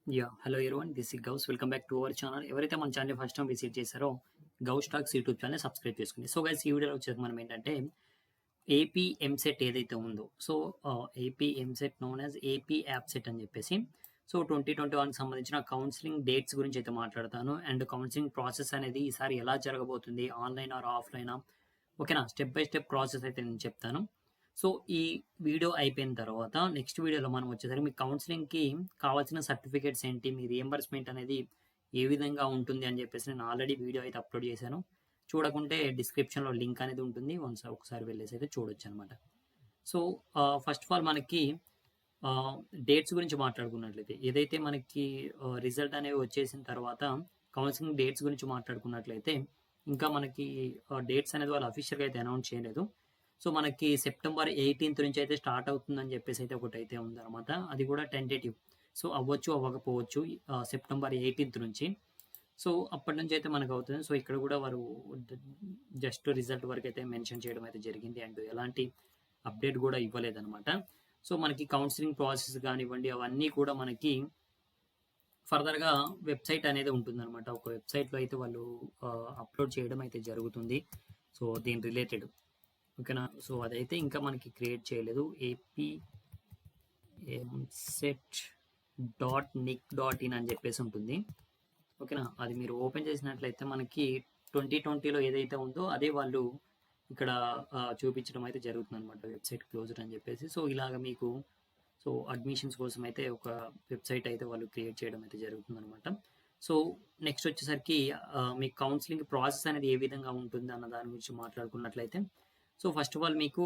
Hello everyone, this is Ghouse. Welcome back to our channel. ఎవరైతే మన channel first time visit చేశారో Ghouse talks YouTube channel subscribe చేసుకోండి. So guys, ఈ వీడియోలో వచ్చేసి మనం ఏంటంటే ఏపీ ఎంసెట్ ఏదైతే ఉందో, so AP EAMCET known as AP EAPCET అని చెప్పేసి, సో 2021 సంబంధించిన కౌన్సిలింగ్ డేట్స్ గురించి అయితే మాట్లాడతాను. అండ్ కౌన్సిలింగ్ ప్రాసెస్ అనేది ఈసారి ఎలా జరగబోతుంది, ఆన్లైన్ ఆర్ ఆఫ్లైనా, ఓకేనా, స్టెప్ బై స్టెప్ ప్రాసెస్ అయితే నేను చెప్తాను. సో ఈ వీడియో అయిపోయిన తర్వాత నెక్స్ట్ వీడియోలో మనం వచ్చేసరికి మీ కౌన్సిలింగ్కి కావాల్సిన సర్టిఫికేట్స్ ఏంటి, మీ రియంబర్స్మెంట్ అనేది ఏ విధంగా ఉంటుంది అని చెప్పేసి నేను ఆల్రెడీ వీడియో అయితే అప్లోడ్ చేశాను. చూడకుంటే డిస్క్రిప్షన్లో లింక్ అనేది ఉంటుంది, ఒకసారి వెళ్ళేసి అయితే చూడొచ్చు అనమాట. సో ఫస్ట్ ఆఫ్ ఆల్ మనకి డేట్స్ గురించి మాట్లాడుకున్నట్లయితే, ఏదైతే మనకి రిజల్ట్ అనేవి వచ్చేసిన తర్వాత కౌన్సిలింగ్ డేట్స్ గురించి మాట్లాడుకున్నట్లయితే, ఇంకా మనకి డేట్స్ అనేది వాళ్ళు అఫీషియల్గా అయితే అనౌన్స్ చేయలేదు. సో మనకి సెప్టెంబర్ 18th నుంచి అయితే స్టార్ట్ అవుతుందని చెప్పేసి అయితే ఒకటి అయితే ఉందన్నమాట. అది కూడా టెంటేటివ్, సో అవ్వచ్చు అవ్వకపోవచ్చు సెప్టెంబర్ 18th నుంచి. సో అప్పటి నుంచి అయితే మనకు అవుతుంది. సో ఇక్కడ కూడా వారు జస్ట్ రిజల్ట్ వరకు అయితే మెన్షన్ చేయడం అయితే జరిగింది, అండ్ ఎలాంటి అప్డేట్ కూడా ఇవ్వలేదన్నమాట. సో మనకి కౌన్సిలింగ్ ప్రాసెస్ కానివ్వండి, అవన్నీ కూడా మనకి ఫర్దర్గా వెబ్సైట్ అనేది ఉంటుందన్నమాట. ఒక వెబ్సైట్లో అయితే వాళ్ళు అప్లోడ్ చేయడం అయితే జరుగుతుంది. సో దీని రిలేటెడ్, ఓకేనా. సో అదైతే ఇంకా మనకి క్రియేట్ చేయలేదు. eapcet.nic.in అని చెప్పేసి ఉంటుంది, ఓకేనా. అది మీరు ఓపెన్ చేసినట్లయితే మనకి 2020లో ఏదైతే ఉందో అదే వాళ్ళు ఇక్కడ చూపించడం అయితే జరుగుతుంది అనమాట, వెబ్సైట్ క్లోజ్డ్ అని చెప్పేసి. సో ఇలాగ మీకు సో అడ్మిషన్స్ కోసం అయితే ఒక వెబ్సైట్ అయితే వాళ్ళు క్రియేట్ చేయడం అయితే జరుగుతుంది అనమాట. సో నెక్స్ట్ వచ్చేసరికి మీ కౌన్సిలింగ్ ప్రాసెస్ అనేది ఏ విధంగా ఉంటుంది అన్న దాని గురించి మాట్లాడుకున్నట్లయితే, సో ఫస్ట్ ఆఫ్ ఆల్ మీకు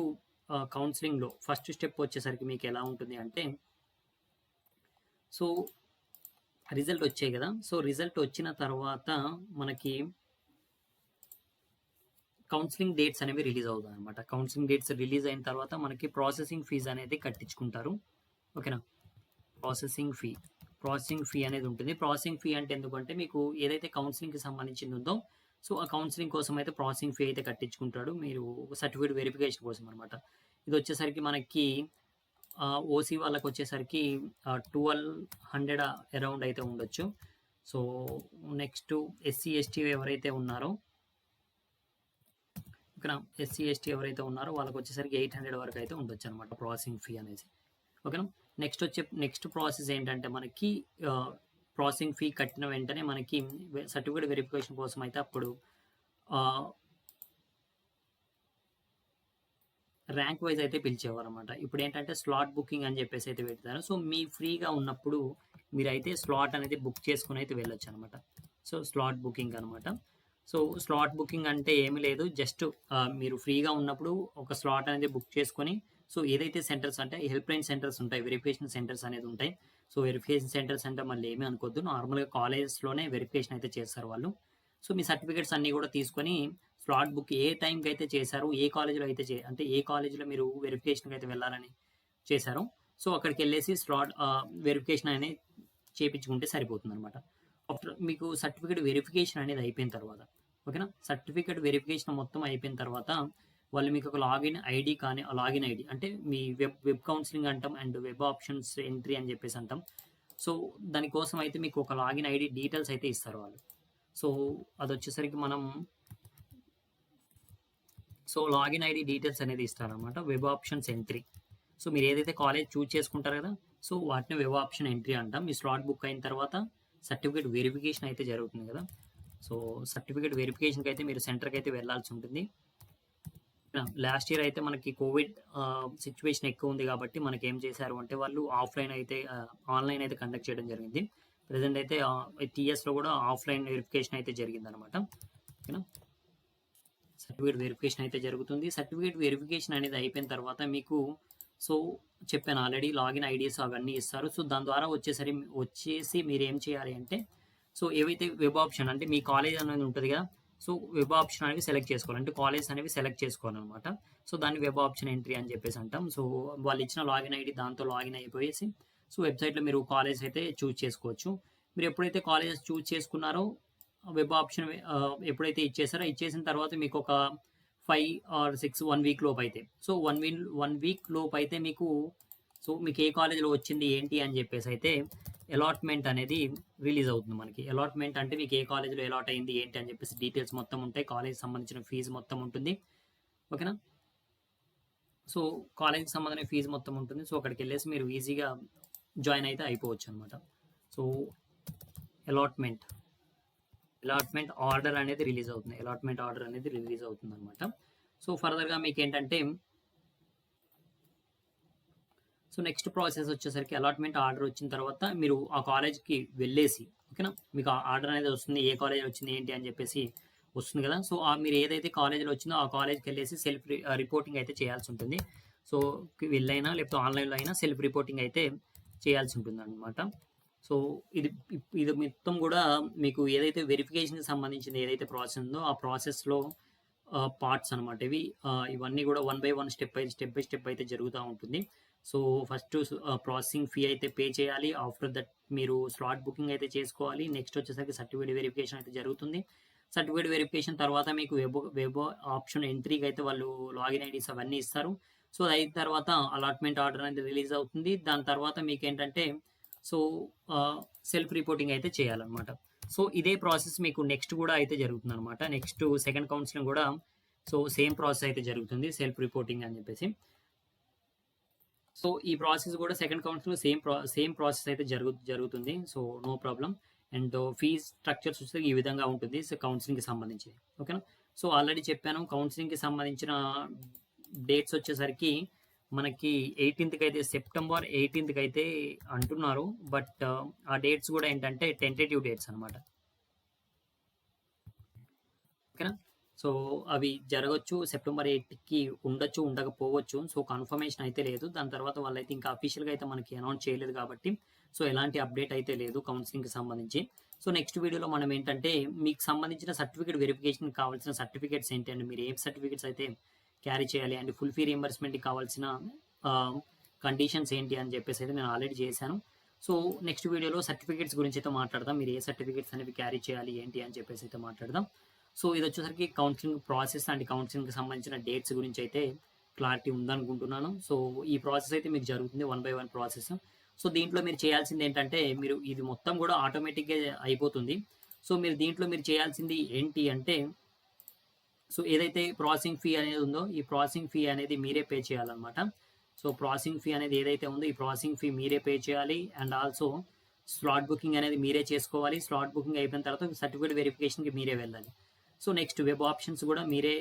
కౌన్సిలింగ్లో ఫస్ట్ స్టెప్ వచ్చేసరికి మీకు ఎలా ఉంటుంది అంటే, సో రిజల్ట్ వచ్చాయి కదా. సో రిజల్ట్ వచ్చిన తర్వాత మనకి కౌన్సిలింగ్ డేట్స్ అనేవి రిలీజ్ అవుతాయి అనమాట. కౌన్సిలింగ్ డేట్స్ రిలీజ్ అయిన తర్వాత మనకి ప్రాసెసింగ్ ఫీజు అనేది కట్టించుకుంటారు, ఓకేనా. ప్రాసెసింగ్ ఫీ అనేది ఉంటుంది. ప్రాసెసింగ్ ఫీ అంటే ఎందుకంటే మీకు ఏదైతే కౌన్సిలింగ్కి సంబంధించింది ఉందో, సో ఆ కౌన్సిలింగ్ కోసం అయితే ప్రాసెసింగ్ ఫీ అయితే కట్టించుకుంటాడు మీరు, సర్టిఫికేట్ వెరిఫికేషన్ కోసం అనమాట. ఇది వచ్చేసరికి మనకి ఓసీ వాళ్ళకి వచ్చేసరికి 1200 అరౌండ్ అయితే ఉండొచ్చు. సో నెక్స్ట్ ఎస్సీ ఎస్టీ ఎవరైతే ఉన్నారో, ఓకేనా, ఎస్సీ ఎస్టీ ఎవరైతే ఉన్నారో వాళ్ళకి వచ్చేసరికి 800 వరకు అయితే ఉండొచ్చు అనమాట ప్రాసెసింగ్ ఫీ అనేది, ఓకేనా. నెక్స్ట్ ప్రాసెస్ ఏంటంటే మనకి ప్రాసెసింగ్ ఫీ కట్టిన వెంటనే మనకి సర్టిఫికేట్ వెరిఫికేషన్ కోసం అయితే అప్పుడు ర్యాంక్ వైజ్ అయితే పిలిచేవారు అనమాట. ఇప్పుడు ఏంటంటే స్లాట్ బుకింగ్ అని చెప్పేసి అయితే పెడతారు. సో మీ ఫ్రీగా ఉన్నప్పుడు మీరైతే స్లాట్ అనేది బుక్ చేసుకుని అయితే వెళ్ళొచ్చు అనమాట. సో స్లాట్ బుకింగ్ అనమాట. సో స్లాట్ బుకింగ్ అంటే ఏమీ లేదు, జస్ట్ మీరు ఫ్రీగా ఉన్నప్పుడు ఒక స్లాట్ అనేది బుక్ చేసుకొని, సో ఏదైతే సెంటర్స్ అంటే హెల్ప్ లైన్ సెంటర్స్ ఉంటాయి, వెరిఫికేషన్ సెంటర్స్ అనేది ఉంటాయి. సో వెరిఫికేషన్ సెంటర్స్ అంటే మళ్ళీ ఏమీ అనుకోవద్దు, నార్మల్గా కాలేజెస్లోనే వెరిఫికేషన్ అయితే చేస్తారు వాళ్ళు. సో మీ సర్టిఫికేట్స్ అన్నీ కూడా తీసుకొని స్లాట్ బుక్ ఏ టైంకి అయితే చేశారు, ఏ కాలేజీలో అయితే అంటే ఏ కాలేజీలో మీరు వెరిఫికేషన్కి అయితే వెళ్ళాలని చేశారో, సో అక్కడికి వెళ్ళేసి స్లాట్ వెరిఫికేషన్ అనేది చేయించుకుంటే సరిపోతుంది అనమాట. ఆఫ్టర్ మీకు సర్టిఫికేట్ వెరిఫికేషన్ అనేది అయిపోయిన తర్వాత, ఓకేనా, సర్టిఫికేట్ వెరిఫికేషన్ మొత్తం అయిపోయిన తర్వాత వాళ్ళు మీకు ఒక లాగిన్ ఐడి కానీ, లాగిన్ ఐడి అంటే మీ వెబ్ కౌన్సిలింగ్ అంటాం, అండ్ వెబ్ ఆప్షన్స్ ఎంట్రీ అని చెప్పేసి అంటాం. సో దానికోసం అయితే మీకు ఒక లాగిన్ ఐడి డీటెయిల్స్ అయితే ఇస్తారు వాళ్ళు. సో అది వచ్చేసరికి మనం సో లాగిన్ ఐడి డీటెయిల్స్ అనేది ఇస్తారనమాట, వెబ్ ఆప్షన్స్ ఎంట్రీ. సో మీరు ఏదైతే కాలేజ్ చూజ్ చేసుకుంటారు కదా, సో వాటిని వెబ్ ఆప్షన్ ఎంట్రీ అంటాం. మీ స్లాట్ బుక్ అయిన తర్వాత సర్టిఫికేట్ వెరిఫికేషన్ అయితే జరుగుతుంది కదా. సో సర్టిఫికేట్ వెరిఫికేషన్కి అయితే మీరు సెంటర్కి అయితే వెళ్ళాల్సి ఉంటుంది. లాస్ట్ ఇయర్ అయితే మనకి కోవిడ్ సిచ్యువేషన్ ఎక్కువ ఉంది కాబట్టి మనకి ఏం చేశారు అంటే వాళ్ళు ఆన్లైన్ అయితే కండక్ట్ చేయడం జరిగింది. ప్రజెంట్ అయితే టీఎస్లో కూడా ఆఫ్లైన్ వెరిఫికేషన్ అయితే జరిగింది అనమాట, ఓకేనా. సర్టిఫికేట్ వెరిఫికేషన్ అయితే జరుగుతుంది. సర్టిఫికేట్ వెరిఫికేషన్ అనేది అయిపోయిన తర్వాత మీకు సో చెప్పాను ఆల్రెడీ, లాగిన్ ఐడీస్ అవన్నీ ఇస్తారు. సో దాని ద్వారా వచ్చేసి మీరు ఏం చేయాలి అంటే, సో ఏవైతే వెబ్ ఆప్షన్ అంటే మీ కాలేజ్ అనేది ఉంటుంది కదా, సో వెబ్ ఆప్షన్ అనేవి సెలెక్ట్ చేసుకోవాలి, అంటే కాలేజ్ అనేవి సెలెక్ట్ చేసుకోవాలన్నమాట. సో దాన్ని వెబ్ ఆప్షన్ ఎంట్రీ అని చెప్పేసి అంటాం. సో వాళ్ళు ఇచ్చిన లాగిన్ ఐడి దాంతో లాగిన్ అయిపోయేసి సో వెబ్సైట్లో మీరు కాలేజ్ అయితే చూజ్ చేసుకోవచ్చు. మీరు ఎప్పుడైతే కాలేజెస్ చూజ్ చేసుకున్నారో వెబ్ ఆప్షన్ ఎప్పుడైతే ఇచ్చేసిన తర్వాత మీకు ఒక 5 or 6 1 వీక్ లోపు అయితే, సో 1 వీక్ లోపు అయితే మీకు సో మీకు ఏ కాలేజీలో వచ్చింది ఏంటి అని చెప్పేసి అయితే అలాట్మెంట్ అనేది రిలీజ్ అవుతుంది మనకి. అలాట్మెంట్ అంటే మీకు ఏ కాలేజ్‌లో అలాట్ అయింది ఏంటి అని చెప్పేసి డీటెయిల్స్ మొత్తం ఉంటాయి. కాలేజ్‌కి సంబంధించిన ఫీజు మొత్తం ఉంటుంది. ఓకేనా? సో, కాలేజ్‌కి సంబంధించిన ఫీజు మొత్తం ఉంటుంది. సో, అక్కడికెళ్ళేసి మీరు ఈజీగా జాయిన్ అయితే అయిపోవచ్చనమాట. సో, అలాట్మెంట్, అలాట్మెంట్ ఆర్డర్ అనేది రిలీజ్ అవుతుంది. అలాట్మెంట్ ఆర్డర్ అనేది రిలీజ్ అవుతుందనమాట. సో, ఫర్దర్‌గా మీకేంటంటే సో, నెక్స్ట్ ప్రాసెస్ వచ్చేసరికి అలాట్మెంట్ ఆర్డర్ వచ్చిన తర్వాత మీరు ఆ కాలేజ్‌కి వెళ్ళేసి ఓకేనా? మీకు ఆ ఆర్డర్ అనేది వస్తుంది. ఏ కాలేజ్ వచ్చింది ఏంటి అని చెప్పేసి వస్తుంది కదా! సో, మీరు ఏదైతే కాలేజ్‌లో వచ్చిందో ఆ కాలేజ్‌కెళ్ళేసి రిపోర్టింగ్ అయితే చేయాల్సి ఉంటుంది. సో, వెళ్ళైనా లేకపోతే ఆన్‌లైన్‌లో అయినా సెల్ఫ్ రిపోర్టింగ్ అయితే చేయాల్సి ఉంటుందన్నమాట. సో, ఇది ఇది మొత్తం కూడా మీకు ఏదైతే వెరిఫికేషన్‌కి సంబంధించింది ఏదైతే ప్రాసెస్ ఉందో ఆ ప్రాసెస్‌లో పార్ట్స్ అనమాట ఇవి. ఇవన్నీ కూడా one by one step by step అయితే జరుగుతా ఉంటుంది. సో, ఫస్ట్ ప్రాసెసింగ్ ఫీ అయితే పే చేయాలి. ఆఫ్టర్ దట్ మీరు స్లాట్ బుకింగ్ అయితే చేసుకోవాలి. నెక్స్ట్ వచ్చేసరికి సర్టిఫికేట్ వెరిఫికేషన్ అయితే జరుగుతుంది. సర్టిఫికేట్ వెరిఫికేషన్ తర్వాత మీకు వెబ్ ఆప్షన్ ఎంట్రీకి అయితే వాళ్ళు లాగిన్ ఐడీస్ అవన్నీ ఇస్తారు. సో, అది అయిన తర్వాత అలాట్మెంట్ ఆర్డర్ అనేది రిలీజ్ అవుతుంది. దాని తర్వాత మీకేంటంటే సో, సెల్ఫ్ రిపోర్టింగ్ అయితే చేయాలన్నమాట. సో, ఇదే ప్రాసెస్ మీకు నెక్స్ట్ కూడా అయితే జరుగుతుందనమాట. నెక్స్ట్ సెకండ్ కౌన్సిలింగ్ కూడా సో, సేమ్ ప్రాసెస్ అయితే జరుగుతుంది. సెల్ఫ్ రిపోర్టింగ్ అని చెప్పేసి. సో, ఈ ప్రాసెస్ కూడా సెకండ్ కౌన్సిలింగ్‌లో సేమ్ ప్రాసెస్ అయితే జరుగుతుంది. So, no problem. And fees structures వచ్చేసి ఈ విధంగా ఉంటుంది. సో, కౌన్సిలింగ్‌కి సంబంధించి. ఓకేనా? సో, ఆల్రెడీ చెప్పాను కౌన్సిలింగ్‌కి సంబంధించిన డేట్స్ వచ్చేసరికి మనకి 18థ్ అయితే సెప్టెంబర్ 18థ్ అయితే అంటున్నారు. బట్ ఆ డేట్స్ కూడా ఏంటంటే టెంటేటివ్ డేట్స్ అనమాట. ఓకేనా? సో, అవి జరగొచ్చు. సెప్టెంబర్ 8కి ఉండొచ్చు, ఉండకపోవచ్చు. సో, కన్ఫర్మేషన్ అయితే లేదు. దాని తర్వాత వాళ్ళైతే ఇంకా అఫీషియల్‌గా అయితే మనకి అనౌన్స్ చేయలేదు కాబట్టి, సో, ఎలాంటి అప్డేట్ అయితే లేదు కౌన్సిలింగ్‌కి సంబంధించి. సో, నెక్స్ట్ వీడియోలో మనం ఏంటంటే, మీకు సంబంధించిన సర్టిఫికేట్ వెరిఫికేషన్‌కి కావాల్సిన సర్టిఫికేట్స్ ఏంటి అండి, మీరు ఏం సర్టిఫికేట్స్ అయితే క్యారీ చేయాలి అండ్ ఫుల్ ఫీ రియంబర్స్‌మెంట్‌కి కావాల్సిన ఆహ్, కండిషన్స్ ఏంటి అని చెప్పేసి అయితే నేను ఆల్రెడీ చేశాను. సో, నెక్స్ట్ వీడియోలో సర్టిఫికేట్స్ గురించి అయితే మాట్లాడదాం. మీరు ఏ సర్టిఫికేట్స్ అనేవి క్యారీ చేయాలి ఏంటి అని చెప్పేసి అయితే మాట్లాడదాం. సో, ఇదొచ్చేసరికి కౌన్సిలింగ్ ప్రాసెస్ అండ్ కౌన్సిలింగ్‌కి సంబంధించిన డేట్స్ గురించి అయితే క్లారిటీ ఉందనుకుంటున్నాను. సో, ఈ ప్రాసెస్ అయితే మీకు జరుగుతుంది one by one process. So, దీంట్లో మీరు చేయాల్సింది ఏంటంటే, మీరు ఇది మొత్తం కూడా ఆటోమేటిక్‌గా అయిపోతుంది. సో, మీరు దీంట్లో మీరు చేయాల్సింది ఏంటి అంటే, సో, ఏదైతే ప్రాసెసింగ్ ఫీ అనేది ఉందో, ఈ ప్రాసెసింగ్ ఫీ అనేది మీరే పే చేయాలన్నమాట. సో, ప్రాసెసింగ్ ఫీ అనేది ఏదైతే ఉందో, ఈ ప్రాసెసింగ్ ఫీ మీరే పే చేయాలి. అండ్ ఆల్సో స్లాట్ బుకింగ్ అనేది మీరే చేసుకోవాలి. స్లాట్ బుకింగ్ అయిపోయిన తర్వాత సర్టిఫికేట్ వెరిఫికేషన్‌కి మీరే వెళ్ళాలి. సో, నెక్స్ట్ వెబ్ ఆప్షన్స్ కూడా మీరే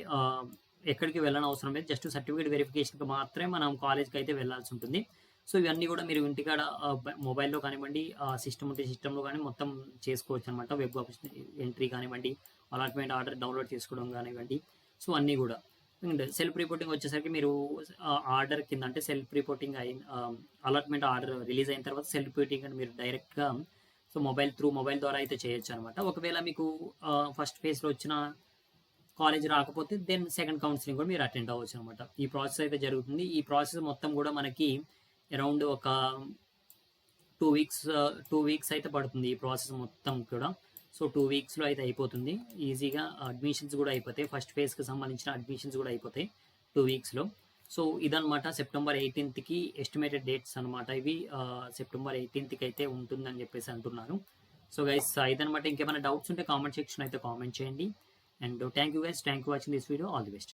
ఎక్కడికి వెళ్ళనవసరం లేదు. జస్ట్ సర్టిఫికేట్ వెరిఫికేషన్‌కి మాత్రమే మనం కాలేజ్‌కి అయితే వెళ్ళాల్సి ఉంటుంది. సో, ఇవన్నీ కూడా మీరు ఇంటికాడ మొబైల్‌లో కానివ్వండి, సిస్టమ్ ఉంటే సిస్టమ్‌లో కానీ మొత్తం చేసుకోవచ్చనమాట. వెబ్ ఆప్షన్ ఎంట్రీ కానివ్వండి, అలాట్మెంట్ ఆర్డర్ డౌన్లోడ్ చేసుకోవడం కానివ్వండి. సో, అన్నీ కూడా. అండ్ సెల్ఫ్ రిపోర్టింగ్ వచ్చేసరికి మీరు ఆర్డర్ కింద అంటే self reporting allotment order release అయిన తర్వాత సెల్ఫ్ రిపోర్టింగ్ అని మీరు డైరెక్ట్‌గా సో, మొబైల్ ద్వారా అయితే చేయొచ్చనమాట. ఒకవేళ మీకు ఫస్ట్ ఫేజ్‌లో వచ్చిన కాలేజ్ రాకపోతే దెన్ సెకండ్ కౌన్సిలింగ్ కూడా మీరు అటెండ్ అవ్వచ్చనమాట. ఈ ప్రాసెస్ అయితే జరుగుతుంది. ఈ ప్రాసెస్ మొత్తం కూడా మనకి అరౌండ్ ఒక 2 వీక్స్ అయితే పడుతుంది ఈ ప్రాసెస్ మొత్తం కూడా. సో, 2 వీక్స్‌లో అయితే అయిపోతుంది. ఈజీగా అడ్మిషన్స్ కూడా అయిపోతాయి. ఫస్ట్ ఫేజ్‌కి సంబంధించిన అడ్మిషన్స్ కూడా అయిపోతాయి 2 వీక్స్‌లో. సో, ఇదనమాట సెప్టెంబర్ 18థ్‌కి ఎస్టిమేటెడ్ డేట్స్ అనమాట ఇవి. సెప్టెంబర్ 18థ్‌కి అయితే ఉంటుందని చెప్పేసి అంటున్నారు. సో, గైస్ ఇదనమాట. ఇంకేమైనా డౌట్స్ ఉంటే కామెంట్ సెక్షన్‌లో అయితే కామెంట్ చేయండి. And thank you guys. Thank you watching this video. All the best.